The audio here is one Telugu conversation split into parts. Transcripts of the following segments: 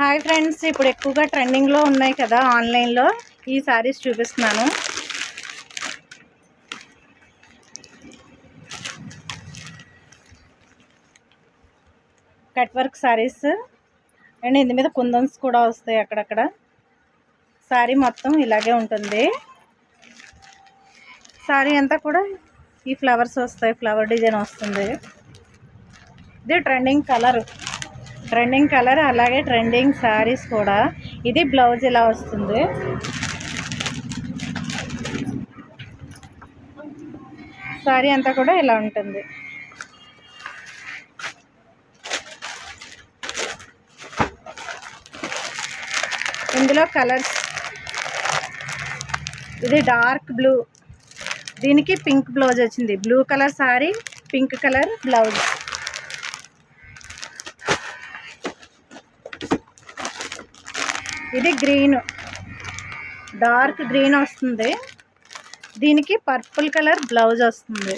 హాయ్ ఫ్రెండ్స్, ఇప్పుడు ఎక్కువగా ట్రెండింగ్లో ఉన్నాయి కదా ఆన్లైన్లో, ఈ సారీస్ చూపిస్తున్నాను. కట్ వర్క్ సారీస్ అండ్ ఇందు మీద కుందన్స్ కూడా వస్తాయి అక్కడక్కడ. సారీ మొత్తం ఇలాగే ఉంటుంది. సారీ అంతా కూడా ఈ ఫ్లవర్స్ వస్తాయి, ఫ్లవర్ డిజైన్ వస్తుంది. ఇది ట్రెండింగ్ కలర్ అలాగే ట్రెండింగ్ సారీస్ కూడా. ఇది బ్లౌజ్ ఇలా వస్తుంది. సారీ అంతా కూడా ఇలా ఉంటుంది. ఇందులో కలర్స్, ఇది డార్క్ బ్లూ, దీనికి పింక్ బ్లౌజ్ వచ్చింది. Blue colour sorry, pink colour blouse. ఇది గ్రీన్, డార్క్ గ్రీన్ వస్తుంది. దీనికి పర్పుల్ కలర్ బ్లౌజ్ వస్తుంది.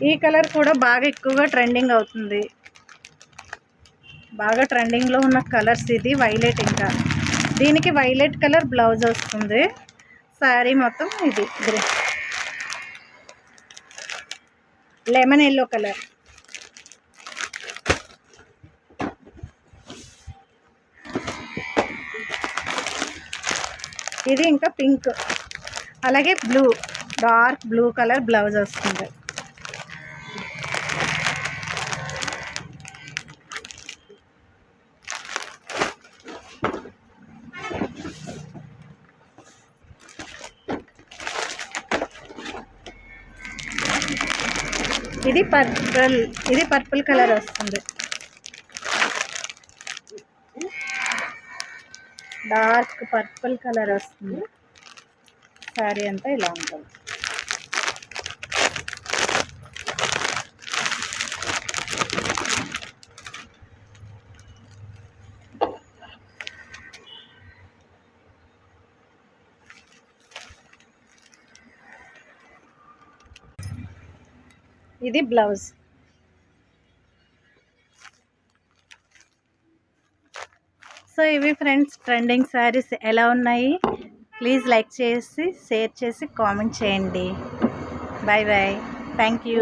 ఈ కలర్ కూడా బాగా ఎక్కువగా ట్రెండింగ్ అవుతుంది. బాగా ట్రెండింగ్లో ఉన్న కలర్స్ ఇది వైలెట్. ఇంకా దీనికి వైలెట్ కలర్ బ్లౌజ్ వస్తుంది. శారీ మొత్తం ఇది గ్రీన్, లెమన్ ఎల్లో కలర్. ఇది ఇంకా పింక్, అలాగే blue, dark blue colour blouse వస్తుంది. ఇది పర్పుల్ కలర్ వస్తుంది. డార్క్ పర్పుల్ కలర్ వస్తుంది. శారీ అంతా ఇలా ఉంటుంది. ఇది బ్లౌజ్. సో ఇవి ఫ్రెండ్స్ ట్రెండింగ్ శారీస్ ఎలా ఉన్నాయి. ప్లీజ్ లైక్ చేసి, షేర్ చేసి, కామెంట్ చేయండి. Bye bye. Thank you.